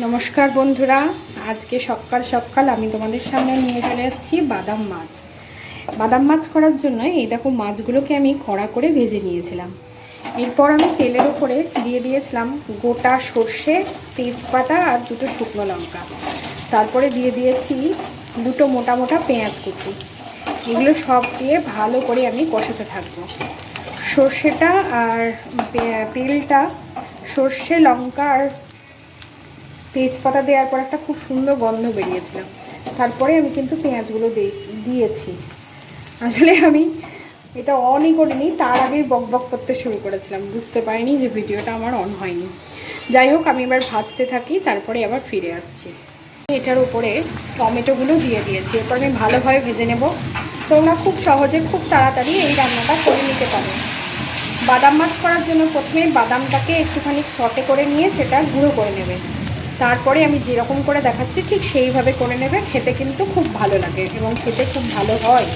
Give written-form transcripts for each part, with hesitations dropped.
নমস্কার বন্ধুরা, আজকে সকাল সকাল আমি তোমাদের সামনে নিয়ে চলে এসেছি বাদাম মাছ। বাদাম মাছ করার জন্য এই দেখো মাছগুলোকে আমি কড়া করে ভেজে নিয়েছিলাম। এরপর আমি তেলের উপরে দিয়ে দিয়েছিলাম গোটা সর্ষে, তেজপাতা আর দুটো শুকনো লঙ্কা। তারপরে দিয়ে দিয়েছি দুটো মোটা মোটা পেঁয়াজ কুচি। এগুলো সব দিয়ে ভালো করে আমি কষাতে থাকবো। সর্ষেটা আর তেলটা, সর্ষে, লঙ্কা আর তেজপাতা দেওয়ার পর একটা খুব সুন্দর গন্ধ বেরিয়েছিল। তারপরে আমি কিন্তু পেঁয়াজগুলো দিয়েছি। আসলে আমি এটা অনই করিনি, তার আগেই বকবক করতে শুরু করেছিলাম, বুঝতে পারিনি যে ভিডিওটা আমার অন হয়নি। যাই হোক, আমি এবার ভাজতে থাকি, তারপরে আবার ফিরে আসছি। এটার উপরে টমেটোগুলো দিয়ে দিয়েছি। এরপর আমি ভালোভাবে ভেজে নেব। তোমরা খুব সহজে, খুব তাড়াতাড়ি এই রান্নাটা করে নিতে পারো। বাদাম মাছ করার জন্য প্রথমে বাদামটাকে একটুখানি সটে করে নিয়ে সেটা গুঁড়ো করে নেবে। তারপরে আমি যেরকম করে দেখাচ্ছি ঠিক সেইভাবে করে নেবে। খেতে কিন্তু খুব ভালো লাগে এবং খেতে খুব ভালো হয়।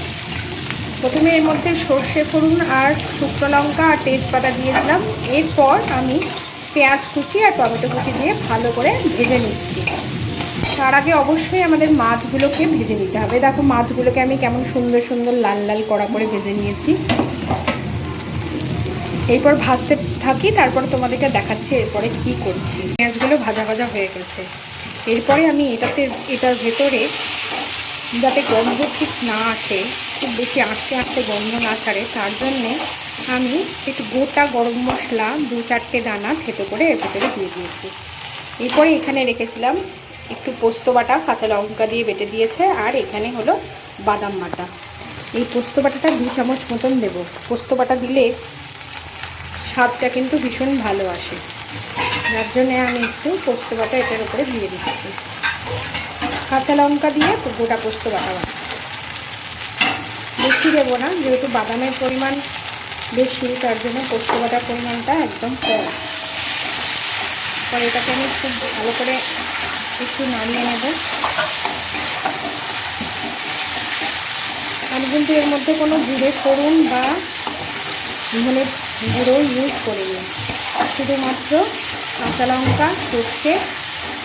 প্রথমে এর মধ্যে সর্ষে ফোড়ন আর শুকনো লঙ্কা আর তেজপাতা দিয়েছিলাম। এরপর আমি পেঁয়াজ কুচি আর টমেটো কুচি দিয়ে ভালো করে ভেজে নিচ্ছি। তার আগে অবশ্যই আমাদের মাছগুলোকে ভেজে নিতে হবে। দেখো মাছগুলোকে আমি কেমন সুন্দর সুন্দর লাল লাল কড়া করে ভেজে নিয়েছি। এরপর ভাজতে থাকি, তারপর তোমাদেরকে দেখাচ্ছি এরপরে কি করছি। পেঁয়াজগুলো ভাজা ভাজা হয়ে গেছে। এরপরে আমি এটার ভেতরে যাতে গন্ধ ঠিক না আসে, খুব বেশি আস্তে আস্তে গন্ধ না ছাড়ে, তার জন্যে আমি একটু গোটা গরম মশলা 2-4টে দানা থেতো করে এর ভেতরে দিয়ে দিয়েছি। এরপরে এখানে রেখেছিলাম একটু পোস্ত বাটা, কাঁচা লঙ্কা দিয়ে বেটে দিয়েছে, আর এখানে হলো বাদাম বাটা। এই পোস্ত বাটাটা 2 চামচ মতন দেবো। পোস্ত বাটা দিলে স্বাদটা কিন্তু ভীষণ ভালো আসে, যার জন্যে আমি একটু পোস্ত বাটা এটার উপরে দিয়ে দিচ্ছি। কাঁচা লঙ্কা দিয়ে গোটা পোস্ত বাটা বেশি দেবো না, যেহেতু বাদামের পরিমাণ বেশি, তার জন্য পোস্ত বাটার পরিমাণটা একদম কম। পরে এটাকে আমি খুব ভালো করে একটু নাড়িয়ে নেব। আমি কিন্তু এর মধ্যে কোনো জিরে ফোড়ন বা ধনে গুঁড়ো ইউজ করিনি, শুধুমাত্র কাঁচা লঙ্কা, সর্ষে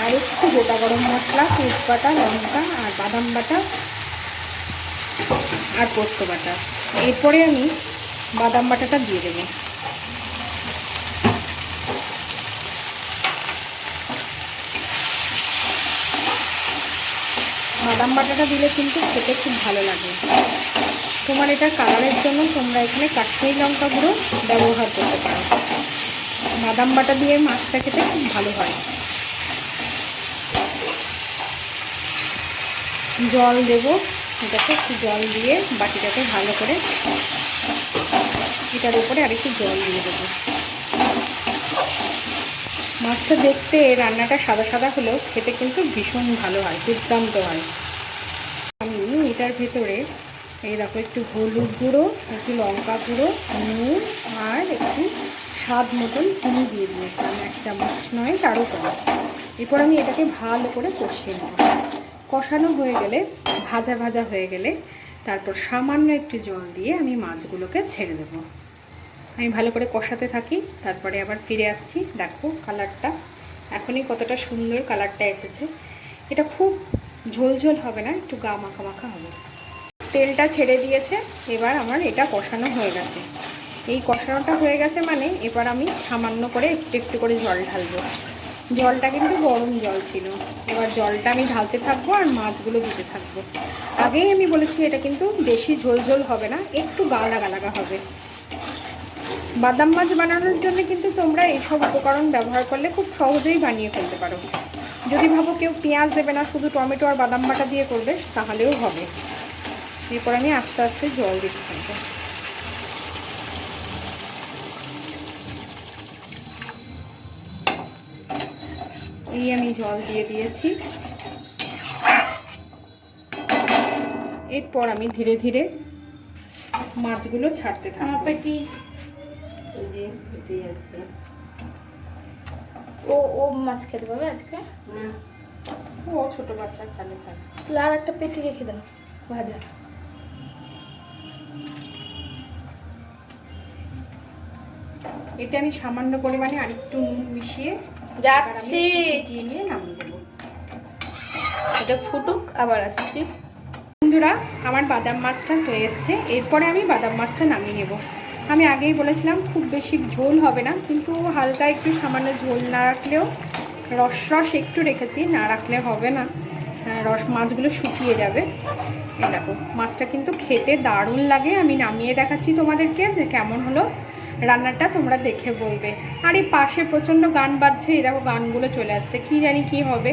আর একটু গোটা গরম মশলা, তেজপাতা, লঙ্কা আর বাদাম বাটা আর পোস্ত বাটা। এরপরে আমি বাদাম বাটাটা দিয়ে দেবো। বাদাম বাটাটা দিলে কিন্তু খেতে খুব ভালো লাগে। তোমার এটা কালারের জন্য তোমরা এখানে কাশ্মীরি লঙ্কা গুঁড়ো ব্যবহার করতে পারো। বাদাম বাটা দিয়ে মাছটা খেতে খুব ভালো হয়। জল দেবো, এটাকে একটু জল দিয়ে বাটিটাকে ভালো করে এটার উপরে আরেকটু জল দিয়ে দেবো। মাছটা দেখতে রান্নাটা সাদা সাদা হলেও খেতে কিন্তু ভীষণ ভালো হয়, দুর্দান্ত হয়। আমি এটার ভেতরে এই দেখো একটু হলুদ গুঁড়ো, একটু লঙ্কা গুঁড়ো, নুন আর একটু স্বাদ মতন চিনি দিয়ে দিয়েছিলাম। 1 চামচ নয়, তারও কম। এরপর আমি এটাকে ভালো করে কষিয়ে নেব। কষানো হয়ে গেলে, ভাজা ভাজা হয়ে গেলে, তারপর সামান্য একটু জল দিয়ে আমি মাছগুলোকে ছেড়ে দেবো। আমি ভালো করে কষাতে থাকি, তারপরে আবার ফিরে আসছি। দেখো কালারটা এখনই কতটা সুন্দর কালারটা এসেছে। এটা খুব ঝোলঝোল হবে না, একটু গা মাখা মাখা হবে। তেলটা ছেড়ে দিয়েছে। এবার আমার এটা কষানো হয়ে গেছে। এই কষানোটা হয়ে গেছে মানে এবার আমি সামান্য করে একটু একটু করে জল ঢালবো। জলটা কিন্তু গরম জল ছিল। এবার জলটা আমি ঢালতে থাকবো আর মাছগুলো দিতে থাকবো। আগেই আমি বলেছি এটা কিন্তু বেশি ঝোলঝোল হবে না, একটু গা লাগা লাগা হবে। বাদাম মাছ বানানোর জন্য কিন্তু তোমরা এইসব উপকরণ ব্যবহার করলে খুব সহজেই বানিয়ে ফেলতে পারো। যদি ভাবো কেউ পেঁয়াজ দেবে না, শুধু টমেটো আর বাদাম বাটা দিয়ে করবে, তাহলেও হবে। এরপর আমি আস্তে আস্তে জল দিতে থাকবো। এই আমি জল দিয়ে দিয়েছি। এরপর আমি ধীরে ধীরে মাছগুলো ছাড়তে থাকবো। ও মাছ খেতে পাবে আজকে না? ও ছোট বাচ্চা খালে থাকে। আর একটা পেটি রেখে দাও ভাজা। এতে আমি সামান্য পরিমাণে আরেকটু নুন মিশিয়ে যাচ্ছি। ফুটিয়ে নিয়ে নামিয়ে দেবো। এটা ফুটুক, আবার আসছি। বন্ধুরা, আমার বাদাম মাছটা হয়ে এসছে। এরপরে আমি বাদাম মাছটা নামিয়ে নেব। আমি আগেই বলেছিলাম খুব বেশি ঝোল হবে না, কিন্তু হালকা একটু সামান্য ঝোল না রাখলেও, রস একটু রেখেছি, না রাখলে হবে না, মাছগুলো শুকিয়ে যাবে। এই দেখো, মাছটা কিন্তু খেতে দারুণ লাগে। আমি নামিয়ে দেখাচ্ছি তোমাদেরকে যে কেমন হলো রান্নাটা, তোমরা দেখে বলবে। আর এই পাশে প্রচণ্ড গান বাজছে, এই দেখো গানগুলো চলে আসছে, কি জানি কি হবে।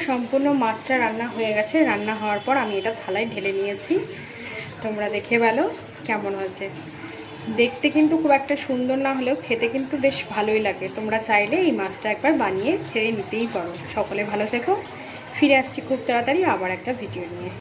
সম্পূর্ণ মাছটা রান্না হয়ে গেছে। রান্না হওয়ার পর আমি এটা থালায় ঢেলে নিয়েছি। তোমরা দেখে বলো কেমন হয়েছে। দেখতে কিন্তু খুব একটা সুন্দর না হলেও খেতে কিন্তু বেশ ভালোই লাগে। তোমরা চাইলে এই মাছটা একবার বানিয়ে খেয়ে নিতেই পারো। সকলে ভালো থেকো। ফিরে আসছি খুব তাড়াতাড়ি আবার একটা ভিডিও নিয়ে।